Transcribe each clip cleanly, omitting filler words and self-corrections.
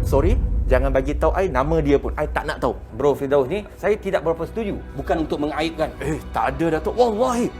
sorry, jangan bagi tahu I nama dia pun. I tak nak tahu. Bro Firdaus ni, saya tidak berapa setuju. Bukan untuk mengaibkan. Tak ada Datuk. Wallahi.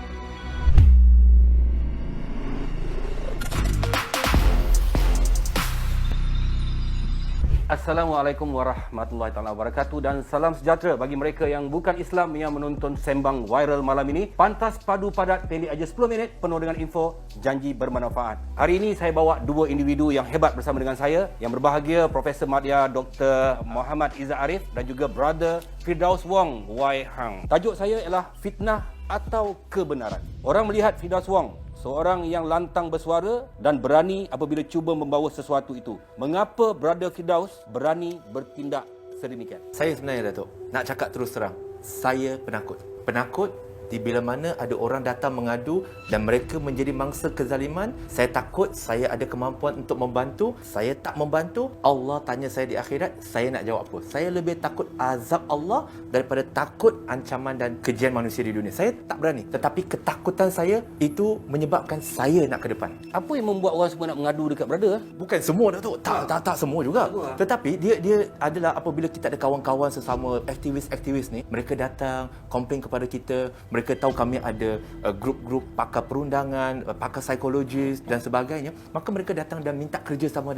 Assalamualaikum warahmatullahi taala wabarakatuh dan salam sejahtera bagi mereka yang bukan Islam yang menonton sembang viral malam ini. Pantas padu padat pendek aja 10 minit penuh dengan info, janji bermanfaat. Hari ini saya bawa dua individu yang hebat bersama dengan saya. Yang berbahagia Profesor Madya Dr. Muhammad Izzat Arif dan juga Brother Firdaus Wong Wai Hang. Tajuk saya ialah fitnah atau kebenaran. Orang melihat Firdaus Wong seorang yang lantang bersuara dan berani apabila cuba membawa sesuatu itu. Mengapa Brother Firdaus berani bertindak sedemikian? Saya sebenarnya Datuk, nak cakap terus terang, saya penakut. Penakut di bila mana ada orang datang mengadu dan mereka menjadi mangsa kezaliman. Saya takut saya ada kemampuan untuk membantu. Saya tak membantu. Allah tanya saya di akhirat, saya nak jawab apa? Saya lebih takut azab Allah daripada takut ancaman dan kejian manusia di dunia. Saya tak berani. Tetapi ketakutan saya itu menyebabkan saya nak ke depan. Apa yang membuat orang semua nak mengadu dekat Brother? Bukan semua Datuk. Tak semua juga. Tetapi dia adalah apabila kita ada kawan-kawan sesama aktivis-aktivis ni, mereka datang komplain kepada kita. Mereka tahu kami ada grup-grup pakar perundangan, pakar psikologis dan sebagainya. Maka mereka datang dan minta kerjasama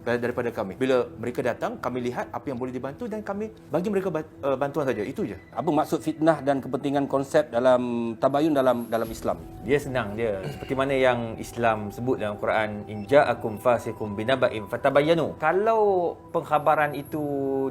daripada kami. Bila mereka datang, kami lihat apa yang boleh dibantu dan kami bagi mereka bantuan saja. Itu je. Apa maksud fitnah dan kepentingan konsep dalam tabayun dalam Islam? Dia senang je. Seperti mana yang Islam sebut dalam Quran, in ja'akum fasiqun binaba'in fatabayyanu. Kalau pengkhabaran itu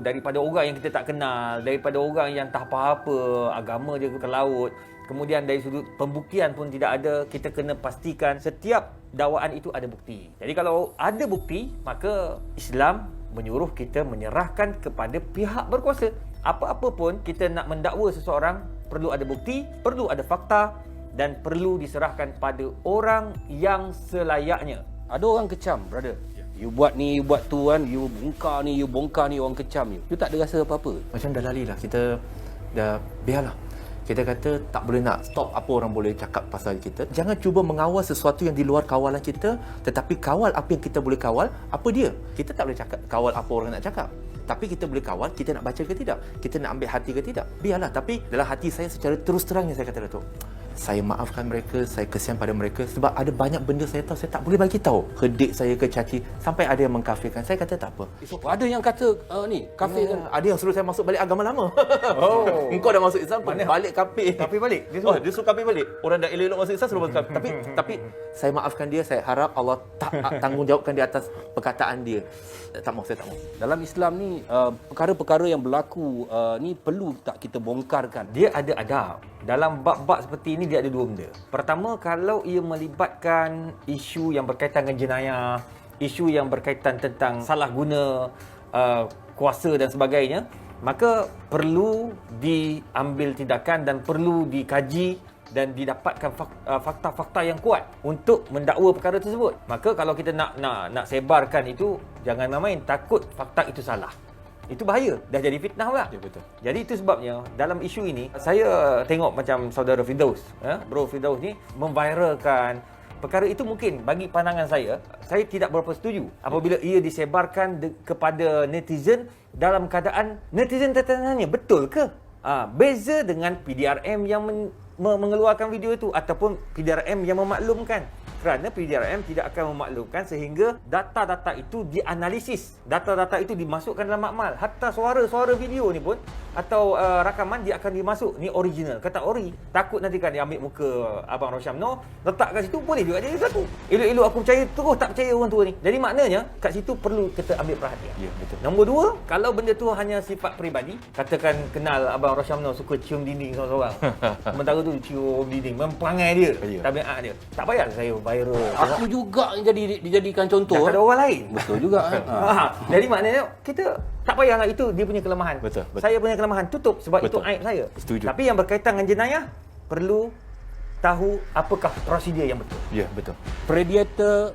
daripada orang yang kita tak kenal, daripada orang yang tak apa-apa, agama je ke laut, kemudian dari sudut pembuktian pun tidak ada, kita kena pastikan setiap dakwaan itu ada bukti. Jadi kalau ada bukti, maka Islam menyuruh kita menyerahkan kepada pihak berkuasa. Apa-apa pun kita nak mendakwa seseorang, perlu ada bukti, perlu ada fakta dan perlu diserahkan pada orang yang selayaknya. Ada orang kecam, Brother. You buat ni, you buat tu kan, you bongkar ni, orang kecam you. You tak ada rasa apa-apa? Macam dah lali lah. Kita dah biarlah. Kita kata tak boleh nak stop apa orang boleh cakap pasal kita. Jangan cuba mengawal sesuatu yang di luar kawalan kita, tetapi kawal apa yang kita boleh kawal, apa dia. Kita tak boleh cakap kawal apa orang nak cakap. Tapi kita boleh kawal, kita nak baca ke tidak, kita nak ambil hati ke tidak. Biarlah, tapi dalam hati saya secara terus terangnya saya kata, Datuk, saya maafkan mereka, saya kesian pada mereka sebab ada banyak benda saya tahu, saya tak boleh bagi tahu. Hedik saya ke caci, sampai ada yang mengkafirkan. Saya kata tak apa. Ada yang kata ni kafir kan? Ada yang suruh saya masuk balik agama lama. Oh. Engkau dah masuk Islam, balik kafir. Kafir balik. Dia suruh kafir balik. Orang dah elok-elok masuk Islam suruh masuk kafir. Tapi saya maafkan dia, saya harap Allah tanggungjawabkan di atas perkataan dia. Tak mau, saya tak mau. Dalam Islam ni perkara-perkara yang berlaku ni perlu tak kita bongkarkan? Dia ada adab. Dalam bab-bab seperti ini dia ada dua benda. Pertama, kalau ia melibatkan isu yang berkaitan dengan jenayah, isu yang berkaitan tentang salah guna kuasa dan sebagainya, maka perlu diambil tindakan dan perlu dikaji dan didapatkan fakta-fakta yang kuat untuk mendakwa perkara tersebut. Maka kalau kita nak sebarkan itu, jangan main-main, takut fakta itu salah. Itu bahaya, dah jadi fitnah pula. Ya, betul. Jadi itu sebabnya dalam isu ini saya tengok macam saudara Firdaus, Bro Firdaus ni memviralkan perkara itu. Mungkin bagi pandangan saya tidak berapa setuju apabila ia disebarkan kepada netizen dalam keadaan netizen tertanya, betul ke? Beza dengan PDRM yang mengeluarkan video itu ataupun PDRM yang memaklumkan. Kerana PDRM tidak akan memaklumkan sehingga data-data itu dianalisis. Data-data itu dimasukkan dalam makmal. Hatta suara-suara video ni pun atau rakaman dia akan dimasuk. Ni original. Kata ori. Takut nanti kan dia ambil muka Abang Rosyamno, letak kat situ, boleh juga jadi satu. Elok-elok aku percaya, terus tak percaya orang tua ni. Jadi maknanya kat situ perlu kita ambil perhatian. Ya, betul. Nombor dua, kalau benda tu hanya sifat peribadi, katakan kenal Abang Rosyamno suka cium dinding seorang-seorang. Sementara tu cium dinding, memperangai dia, tabiat dia. Tak payah saya viral. Aku juga yang dijadikan contoh. Dah ada orang lain. Betul juga. Jadi maknanya kita tak payahlah, itu dia punya kelemahan. Betul. Saya punya kelemahan, tutup sebab Betul. itu aib saya. Setuju. Tapi yang berkaitan dengan jenayah, perlu tahu apakah prosedur yang betul. Ya, betul. Predator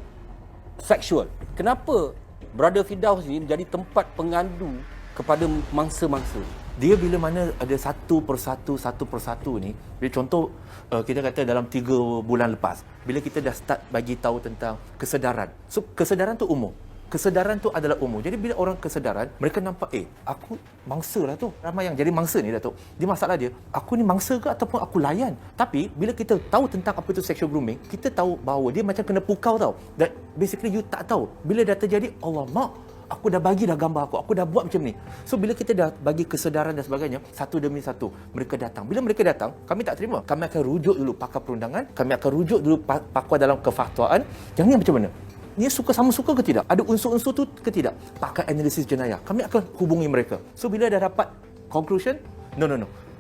seksual. Kenapa Brother Firdaus ni jadi tempat pengadu kepada mangsa-mangsa? Dia bila mana ada satu persatu ni, bila contoh kita kata dalam 3 bulan lepas, bila kita dah start bagi tahu tentang kesedaran. So kesedaran tu umum. Kesedaran tu adalah umum. Jadi bila orang kesedaran, mereka nampak, aku mangsa lah tu. Ramai yang jadi mangsa ni, Datuk. Dia masalah dia, aku ni mangsa ke ataupun aku layan? Tapi bila kita tahu tentang apa itu sexual grooming, kita tahu bahawa dia macam kena pukau tau. That basically you tak tahu. Bila dah terjadi, Allah mak, aku dah bagi dah gambar aku dah buat macam ni. So bila kita dah bagi kesedaran dan sebagainya, satu demi satu mereka datang. Bila mereka datang, kami tak terima. Kami akan rujuk dulu pakar perundangan, kami akan rujuk dulu pakar dalam kefatwaan. Yang ni macam mana? Ni sama suka ke tidak? Ada unsur-unsur tu ke tidak? Pakai analisis jenayah. Kami akan hubungi mereka. So bila dah dapat conclusion, no.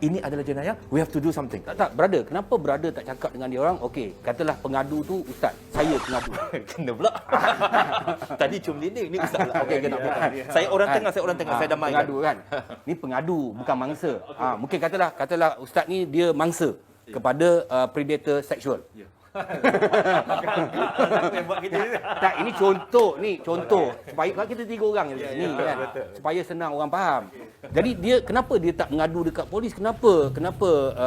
Ini adalah jenayah, we have to do something. Tak, brother. Kenapa brother tak cakap dengan dia orang, okey, katalah pengadu tu ustaz, saya pengadu. Kena pula. Tadi cium lilin, ni ustaz lah. Okey, kena. Saya orang tengah, saya dah main. Pengadu kan. Ni pengadu, bukan mangsa. Mungkin katalah ustaz ni dia mangsa kepada predator seksual. Tak, ini contoh supaya kan kita 3 orang ni kan, supaya senang orang faham. Jadi kenapa dia tak mengadu dekat polis? Kenapa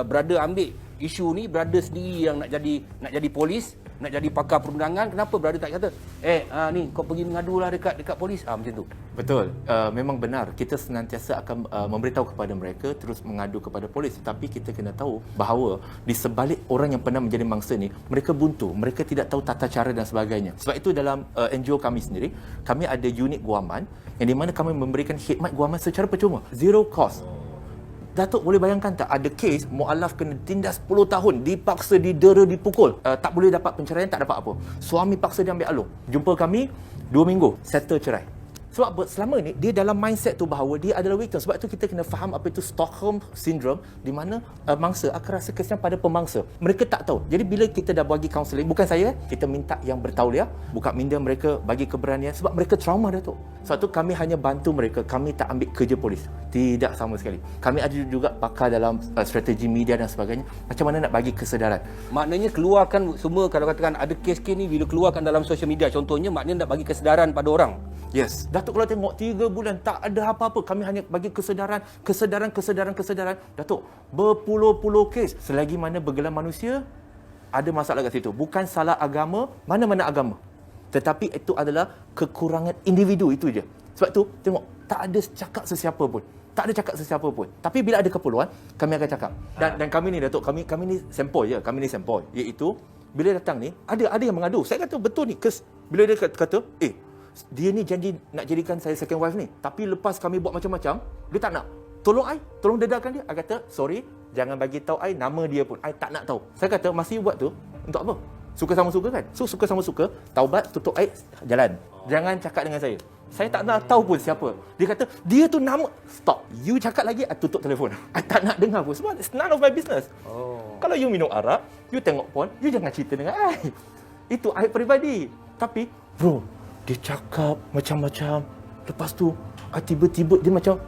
brother ambil isu ni, brother sendiri yang nak jadi polis, nak jadi pakar perundangan? Kenapa brother tak kata ni kau pergi mengadulah dekat polis, macam tu? Betul, memang benar. Kita senantiasa akan memberitahu kepada mereka terus mengadu kepada polis. Tapi kita kena tahu bahawa di sebalik orang yang pernah menjadi mangsa ni, mereka buntu, mereka tidak tahu tata cara dan sebagainya. Sebab itu dalam NGO kami sendiri, kami ada unit guaman yang di mana kami memberikan khidmat guaman secara percuma, zero cost. Datuk boleh bayangkan tak, ada kes mualaf kena tindas 10 tahun, dipaksa, didera, dipukul, tak boleh dapat penceraian, tak dapat apa. Suami paksa dia ambil alur. Jumpa kami 2 minggu, settle cerai. Sebab apa? Selama ni dia dalam mindset tu bahawa dia adalah victim. Sebab tu kita kena faham apa itu Stockholm Syndrome, di mana mangsa akan rasa kesian pada pemangsa. Mereka tak tahu. Jadi bila kita dah bagi kaunseling, bukan saya, kita minta yang bertauliah, buka minda mereka, bagi keberanian sebab mereka trauma, Datuk. Sebab tu kami hanya bantu mereka, kami tak ambil kerja polis. Tidak sama sekali. Kami ada juga pakar dalam strategi media dan sebagainya, macam mana nak bagi kesedaran. Maknanya keluarkan semua, kalau katakan ada kes-kes ni bila keluarkan dalam social media contohnya, maknanya nak bagi kesedaran pada orang. Yes. Datuk kalau tengok 3 bulan tak ada apa-apa, kami hanya bagi kesedaran. Datuk, berpuluh-puluh kes. Selagi mana bergelar manusia, ada masalah kat situ. Bukan salah agama, mana-mana agama. Tetapi itu adalah kekurangan individu, itu je. Sebab tu, tengok, tak ada cakap sesiapa pun. Tapi bila ada keperluan, kami akan cakap. Dan kami ni, Datuk, kami ni sempoi je. Iaitu, bila datang ni, ada yang mengadu. Saya kata, betul ni, kes. Bila dia kata, dia ni janji nak jadikan saya second wife ni, tapi lepas kami buat macam-macam, dia tak nak. Tolong dedarkan dia. I kata, sorry, jangan bagi tahu I nama dia pun. I tak nak tahu. Saya kata, masih buat tu untuk apa? Suka sama suka kan? So suka sama suka, taubat, tutup aib, jalan. Jangan cakap dengan saya. Saya tak nak tahu pun siapa. Dia kata, dia tu nama. Stop. You cakap lagi, I tutup telefon. I tak nak dengar pun. Sebab it's none of my business. Kalau you minum arak, you tengok porn, you jangan cerita dengan I. Itu aib peribadi. Tapi, bro, dia cakap macam-macam. Lepas tu, tiba-tiba dia macam,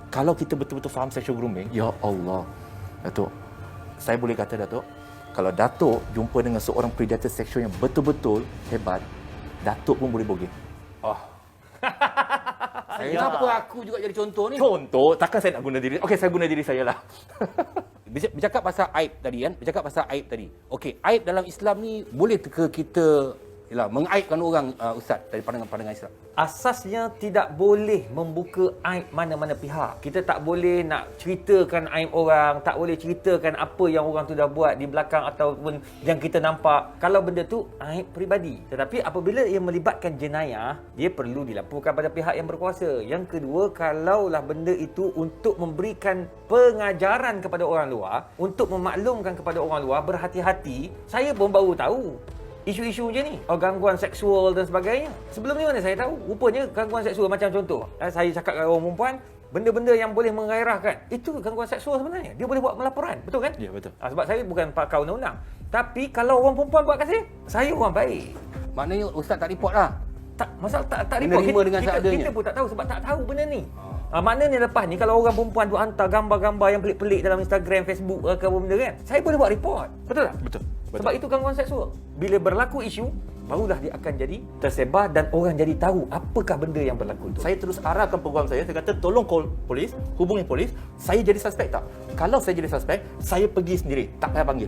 kalau kita betul-betul faham sexual grooming, ya Allah, Datuk, saya boleh kata, Datuk, kalau Datuk jumpa dengan seorang predator seksual yang betul-betul hebat, Datuk pun boleh bogey. Kenapa aku juga jadi contoh ni? Contoh, takkan saya nak guna diri. Okey, saya guna diri saya lah. Bercakap pasal aib tadi. Okey, aib dalam Islam ni boleh ke kita mengaibkan orang, Ustaz, dari pandangan Islam? Asasnya tidak boleh membuka aib mana-mana pihak. Kita tak boleh nak ceritakan aib orang, tak boleh ceritakan apa yang orang tu dah buat di belakang ataupun yang kita nampak. Kalau benda tu aib peribadi. Tetapi apabila ia melibatkan jenayah, dia perlu dilaporkan pada pihak yang berkuasa. Yang kedua, kalaulah benda itu untuk memberikan pengajaran kepada orang luar, untuk memaklumkan kepada orang luar, berhati-hati. Saya pun baru tahu isu-isu macam ni, gangguan seksual dan sebagainya. Sebelum ni mana saya tahu? Rupanya gangguan seksual, macam contoh, saya cakap dengan orang perempuan, benda-benda yang boleh menggairahkan, itu gangguan seksual sebenarnya. Dia boleh buat melaporan, betul kan? Ya, betul. Sebab saya bukan pakar undang-undang. Tapi kalau orang perempuan buat kat saya orang baik. Maknanya Ustaz tak report lah? Tak, masalah tak report. Menerima dengan seadanya. Kita pun tak tahu sebab tak tahu benda ni. Maknanya lepas ni kalau orang perempuan tu hantar gambar-gambar yang pelik-pelik dalam Instagram, Facebook ke apa benda kan, saya boleh buat report. Betul tak? Betul. Sebab itu gangguan seksual. Bila berlaku isu, barulah dia akan jadi tersebar dan orang jadi tahu apakah benda yang berlaku itu. Saya terus arahkan peguam saya kata, tolong call polis, hubungi polis. Saya jadi suspek tak? Kalau saya jadi suspek, saya pergi sendiri, tak payah panggil.